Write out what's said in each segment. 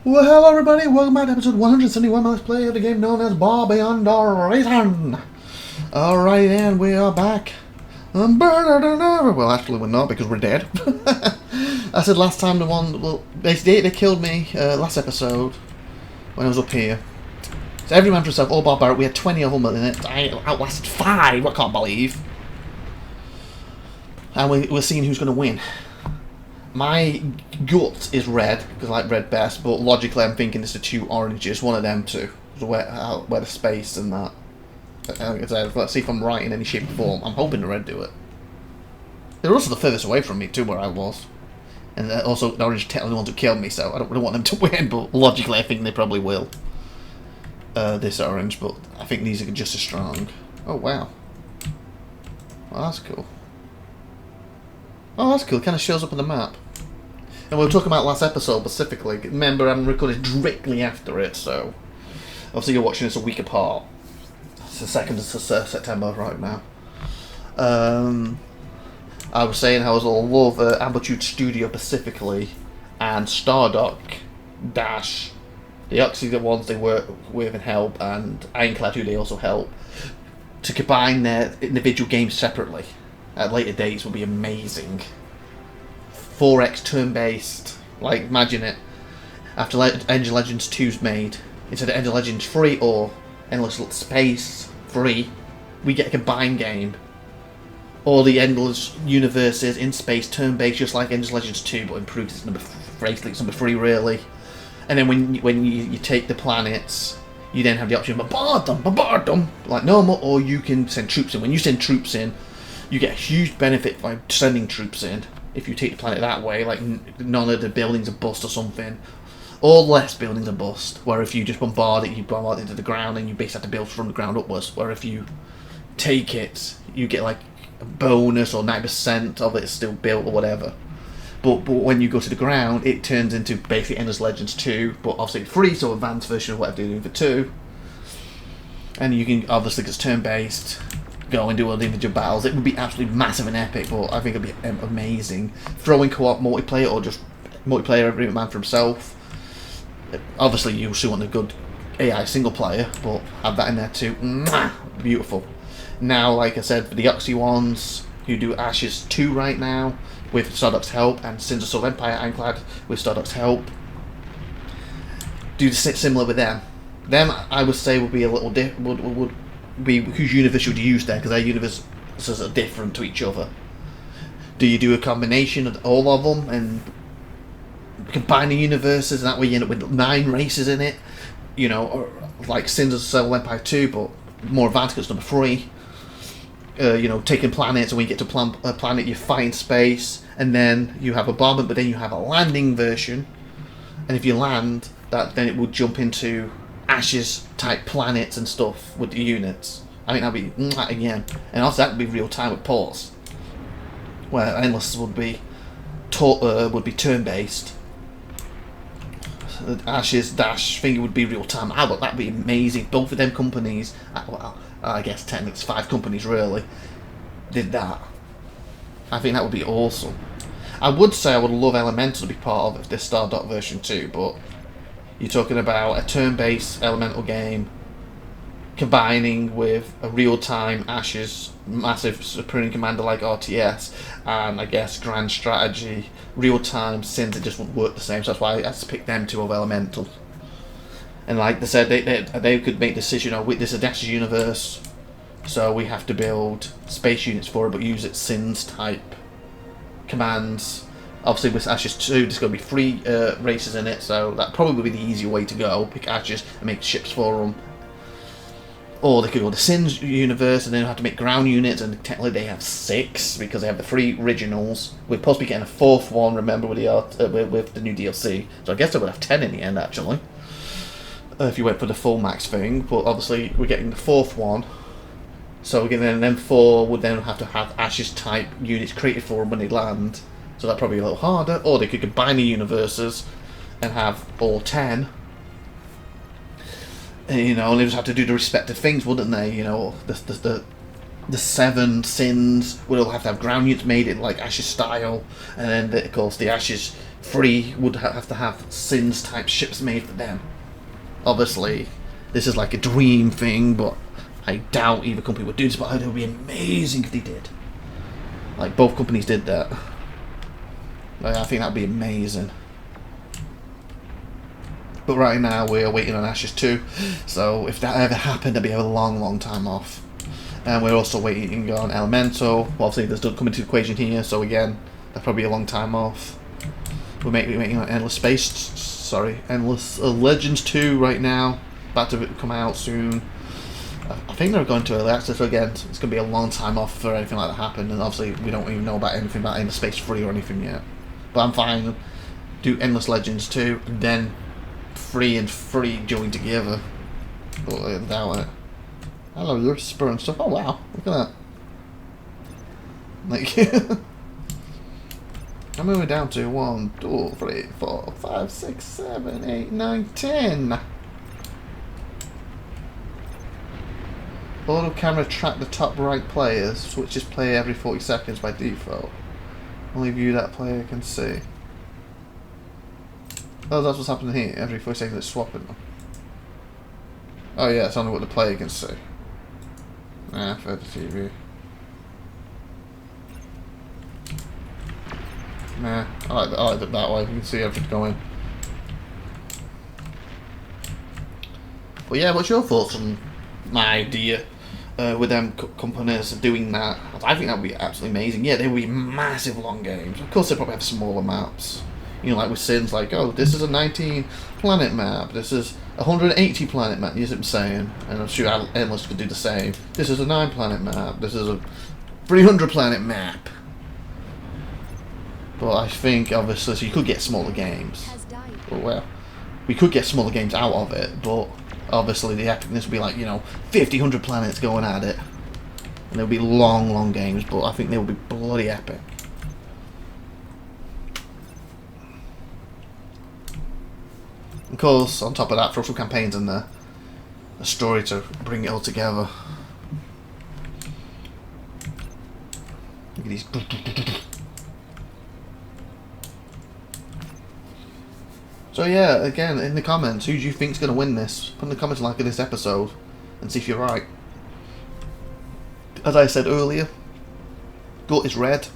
Well, hello everybody, welcome back to episode 171 of Let's Play of the game known as Bobby Underrated. Alright, and we are back. Well, actually we're not because we're dead. I said last time they killed me last episode when I was up here. So every man for himself, all barbaric, we had 20 of them in it. I outlasted 5, I can't believe. And we're seeing who's going to win. My gut is red, because I like red best, but logically I'm thinking it's the 2 oranges, one of them two. So where the space and that. Let's see if I'm right in any shape or form. I'm hoping the red do it. They're also the furthest away from me too, where I was. And also the orange are the ones who killed me, so I don't really want them to win, but logically I think they probably will. This orange, but I think these are just as strong. Oh wow. Well, that's cool. Oh, that's cool. It kind of shows up on the map. And we were talking about last episode specifically. Remember, I'm recording directly after it, so obviously you're watching this a week apart. It's the 2nd of September right now. I was saying how I love Amplitude Studio specifically, and Stardock Dash, the Oxy ones they work with and help, and Ironclad who they also help, to combine their individual games separately at later dates would be amazing. 4x turn-based, like imagine it, after Engine Legends 2's made, instead of Engine Legends 3 or Endless Space 3, we get a combined game. All the Endless Universes in space, turn-based, just like Engine Legends 2, but improved. It's number 3 really. And then when you take the planets, you then have the option of bombard them, like normal, or you can send troops in. When you send troops in, you get a huge benefit by sending troops in. If you take the planet that way, like none of the buildings are bust or something, or less buildings are bust. Where if you just bombard it, you bombard it into the ground, and you basically have to build from the ground upwards. Where if you take it, you get like a bonus or 9% of it is still built or whatever. But when you go to the ground, it turns into basically Endless Legends 2, but obviously 3, so advanced version of whatever they're doing for 2. And you can obviously, because turn-based, go and do all the individual battles. It would be absolutely massive and epic, but I think it'd be amazing. Throwing co-op multiplayer or just multiplayer every man for himself. Obviously you still want a good AI single player, but have that in there too. Mwah! Beautiful. Now, like I said, for the Oxy ones, who do Ashes 2 right now, with Stardock's help, and Sins of Soul Empire Ironclad with Stardock's help, do similar with them. Them, I would say, would be a little would be whose universe would you use there, because their universes are different to each other. Do you do a combination of all of them and combine the universes, and that way you end up with 9 races in it, you know, or like Sins of Soul Empire 2, but more advanced because number 3. You know, taking planets, and when you get to a planet you fight in space, and then you have a bombardment, but then you have a landing version, and if you land, then it would jump into Ashes type planets and stuff with the units. I think that'd be again, and also that would be real time with ports, where Endless would be turn based. Ashes Dash thing would be real time. I thought that'd be amazing. Both of them companies, well, I guess technically it's 5 companies really, did that. I think that would be awesome. I would say I would love Elemental to be part of this Stardock version 2, but you're talking about a turn-based Elemental game combining with a real-time Ashes massive Supreme Commander like RTS, and I guess Grand Strategy real-time Sins. It just wouldn't work the same, so that's why I had to pick them 2 over Elemental. And like they said, they could make the decision, oh, this is a Dash's universe, so we have to build space units for it, but use its Sins type commands. Obviously with Ashes 2 there's going to be 3 races in it, so that probably would be the easier way to go. Pick Ashes and make ships for them. Or they could go to Sins universe and then have to make ground units, and technically they have 6 because they have the 3 originals. We're supposed to be getting a 4th one, remember, with the new DLC. So I guess they would have 10 in the end actually, if you went for the full max thing. But obviously we're getting the 4th one, so we're getting then 4 would then have to have Ashes type units created for them when they land. So that'd probably be a little harder. Or they could combine the universes and have all 10. You know, and they just have to do the respective things, wouldn't they? You know, the the 7 sins would all have to have ground units made in like Ashes style, and then of course the Ashes 3 would have to have sins type ships made for them. Obviously, this is like a dream thing, but I doubt either company would do this. But I heard it would be amazing if they did. Like both companies did that. Like, I think that'd be amazing. But right now we're waiting on Ashes 2, so if that ever happened, I'd be a long, long time off. And we're also waiting on Elemental. Well, obviously, there's not coming to the equation here, so again, that's probably a long time off. We're waiting on Endless Legends 2 right now, about to come out soon. I think they're going to early access, so again, it's going to be a long time off for anything like that to happen, and obviously we don't even know about anything about Endless Space 3 or anything yet. But I'm fine. Do Endless Legends 2, then 3 and 3 join together. But I doubt it. Hello, you're spur and stuff. Oh wow, look at that. Like, I'm moving down to 1, 2, 3, 4, 5, 6, 7, 8, 9, 10. Auto camera track the top right players, switches player every 40 seconds by default. Only view that player can see. Oh, that's what's happening here. Every 40 seconds it's swapping them. Oh yeah, it's only what the player can see. Nah, for the TV. Nah, I like it that way. You can see everything going. But yeah, what's your thoughts on my idea with them companies doing that? I think that would be absolutely amazing. Yeah, they would be massive long games. Of course, they probably have smaller maps. You know, like with Sins, like, oh, this is a 19 planet map. This is a 180 planet map. You see what I'm saying? And I'm sure Endless could do the same. This is a 9 planet map. This is a 300 planet map. But I think, obviously, so you could get smaller games. Well, we could get smaller games out of it, but obviously the epicness would be like, you know, 50, 100 planets going at it. And they would be long, long games, but I think they would be bloody epic. Of course, on top of that, throw some campaigns in there. A story to bring it all together. Look at these. So yeah, again, in the comments, who do you think's going to win this? Put in the comments like this episode and see if you're right. As I said earlier, gut is red.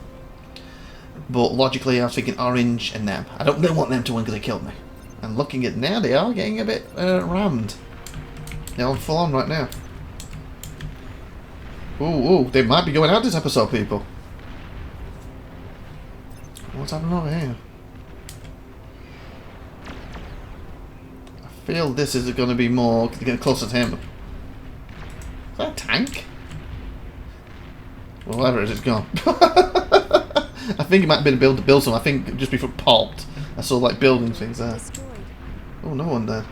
But logically, I was thinking orange and them. I don't really want them to win because they killed me. And looking at now, they are getting a bit rammed. They're on full on right now. Ooh, they might be going out this episode, people. What's happening over here? I feel this is going to be more getting closer to him. Is that a tank? Well, whatever it is, it's gone. I think it might have been able to build some. I think just before it popped, I saw like building things there. Oh, no one there.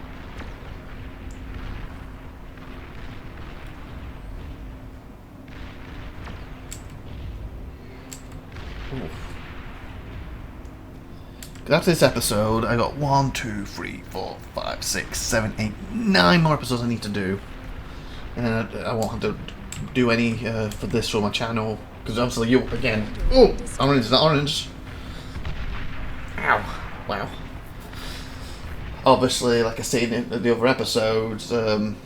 Ooh. After this episode, I got 1, 2, 3, 4, 5, 6, 7, 8, 9 more episodes I need to do. And I won't have to do any for this for my channel. Because obviously you, again... Oh! Orange is not orange. Ow. Wow. Obviously, like I said in the other episodes, won't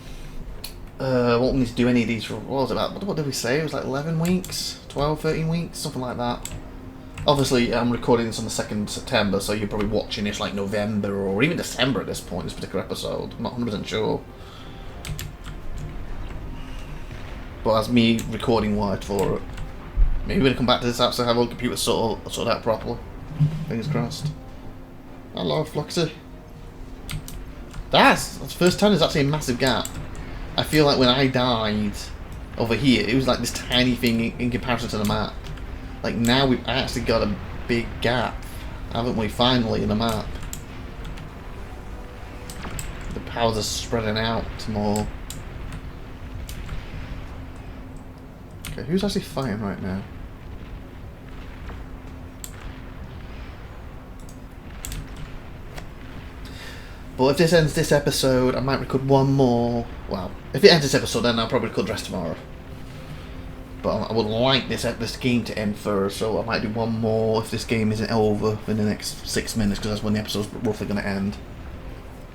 need to do any of these for... What was it about? What did we say? It was like 11 weeks? 12, 13 weeks? Something like that. Obviously, I'm recording this on the 2nd September, so you're probably watching this like November or even December at this point, this particular episode. I'm not 100% sure. But that's me recording wide for it. Maybe when I come back to this episode, have all the computers sorted out properly. Fingers crossed. Hello, Fluxy. That's the first time there's actually a massive gap. I feel like when I died over here, it was like this tiny thing in comparison to the map. Like now we've actually got a big gap, haven't we, finally, in the map. The powers are spreading out more. Okay, who's actually fighting right now? But if this ends this episode, I might record one more. Well, if it ends this episode, then I'll probably record the rest tomorrow. But I would like this game to end first, so I might do one more if this game isn't over in the next 6 minutes, because that's when the episode's roughly going to end.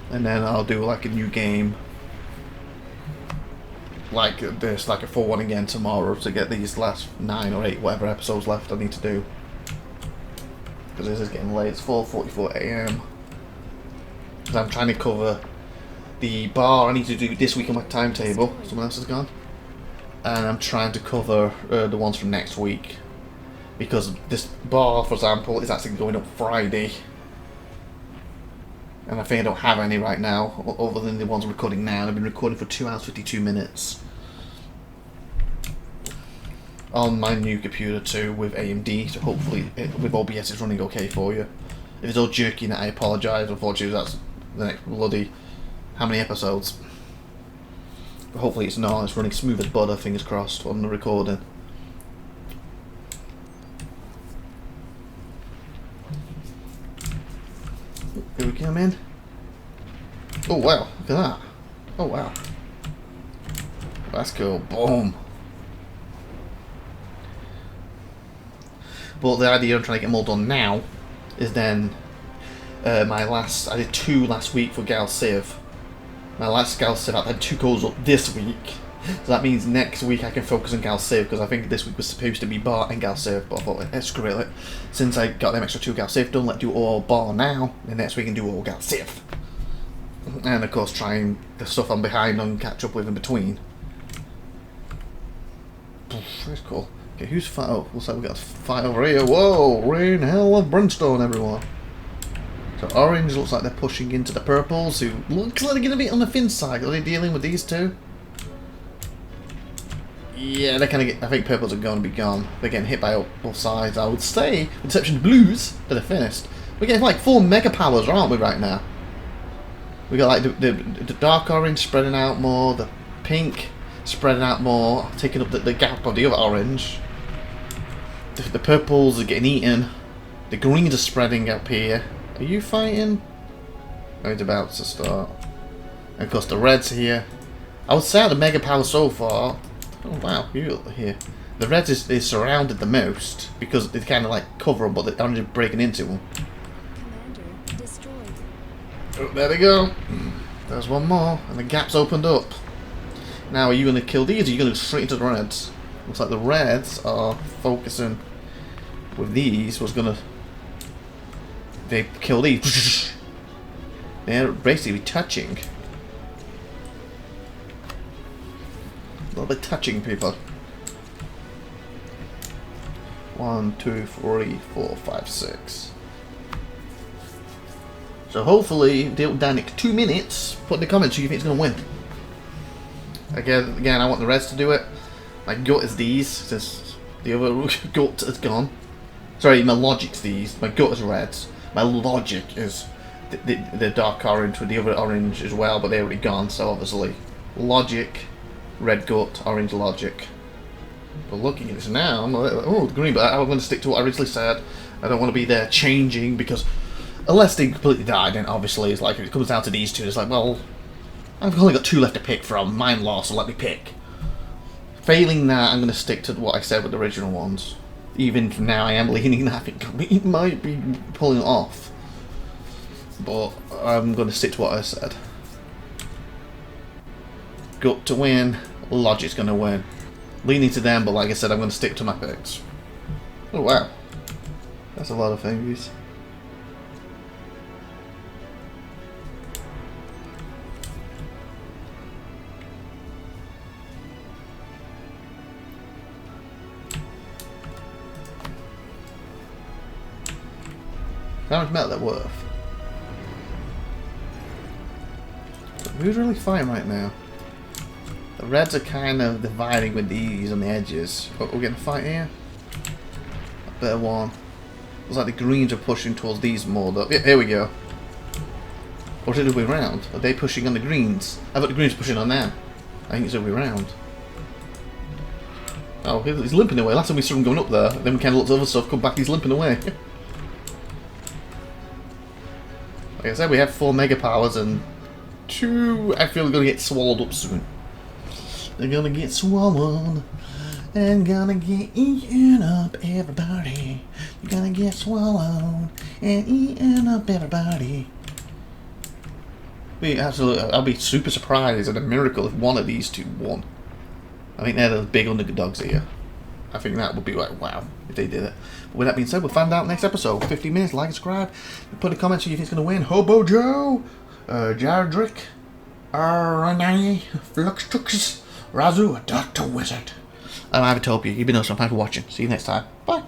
And then I'll do like a new game, like this, like a full one again tomorrow to get these last 9 or 8 whatever episodes left I need to do. Because this is getting late. It's 4:44 AM. Because I'm trying to cover the bar I need to do this week on my timetable. Someone else has gone. And I'm trying to cover the ones from next week. Because this bar, for example, is actually going up Friday. And I think I don't have any right now, other than the ones I'm recording now. And I've been recording for 2 hours 52 minutes. On my new computer too, with AMD, so hopefully with OBS it's running okay for you. If it's all jerky, I apologise. Unfortunately, that's the next bloody how many episodes. But hopefully it's not. It's running smooth as butter. Fingers crossed on the recording. Here we come in. Oh wow! Look at that. Oh wow. That's cool. Boom. But the idea I'm trying to get them all done now is then I did 2 last week for Gal Civ. My last Gal Civ, I had 2 goals up this week. So that means next week I can focus on Gal Civ, because I think this week was supposed to be Bar and Gal Civ, but I thought, screw it. Since I got them extra 2 Gal Civ done, let's do all Bar now, and next week I can do all Gal Civ. And of course trying the stuff I'm behind on catch up with in between. That's cool. Okay, who's fight? Oh, looks like we got a fight over here. Whoa! Rain, hell, and brimstone, everyone. So orange looks like they're pushing into the purples, who looks like they're going to be on the thin side. Are they dealing with these two? Yeah, they're kind of. I think purples are going to be gone. They're getting hit by both sides. I would say, with the exception of blues, that are finished. We're getting like 4 mega powers, aren't we, right now? We got like the dark orange spreading out more, the pink spreading out more, taking up the gap of the other orange. The purples are getting eaten. The greens are spreading up here. Are you fighting? Oh, it's about to start. And of course the reds here. I would say out of the mega power so far. Oh wow, you here. The reds is surrounded the most because they kind of like cover them, but the orange are breaking into them. Commander destroyed. Oh, there they go. There's one more, and the gap's opened up. Now, are you going to kill these, or are you going to go straight into the reds? Looks like the reds are focusing with these. Was going to... They kill these. They're basically touching. A little bit touching, people. 1, 2, 3, 4, 5, 6. So hopefully, they'll down it 2 minutes. Put in the comments who you think is going to win. Again, I want the reds to do it. My gut is these, since the other gut is gone. Sorry, my logic's these. My gut is reds. My logic is the dark orange with the other orange as well, but they're already gone, so obviously logic, red gut, orange logic. But looking at this now, I'm like, oh, green, but I'm going to stick to what I originally said. I don't want to be there changing, because unless they completely die, then obviously it's like, if it comes down to these two, it's like, well, I've only got 2 left to pick from. Mine lost, so let me pick. Failing that, I'm going to stick to what I said with the original ones. Even from now, I am leaning that I think it might be pulling it off. But I'm going to stick to what I said. Gut to win, logic's going to win. Leaning to them, but like I said, I'm going to stick to my picks. Oh wow. That's a lot of things. How much metal that worth? Who's really fighting right now? The reds are kind of dividing with these on the edges. But we're getting a fight here. A better one. Looks like the greens are pushing towards these more though. Yeah, here we go. Or is it the other way around? Are they pushing on the greens? I thought the greens pushing on them. I think it's the other way around. Oh, he's limping away. Last time we saw him going up there, then we kind of looked at other stuff, come back, he's limping away. Like I said, we have 4 mega powers and 2 I feel are going to get swallowed up soon. They're going to get swallowed And gonna get eaten up, everybody. You're gonna get swallowed and eaten up, everybody. I'll be super surprised and a miracle if one of these two won. I think they're the big underdogs here. I think that would be like, wow, if they did it. But with that being said, we'll find out next episode. 15 minutes, like and subscribe. Put a comment so you think it's going to win. Hobo Joe, Jardrick, Renee, Fluxtux, Razu, Dr. Wizard. I'm IVATOPIA. You've been awesome. Thanks for watching. See you next time. Bye.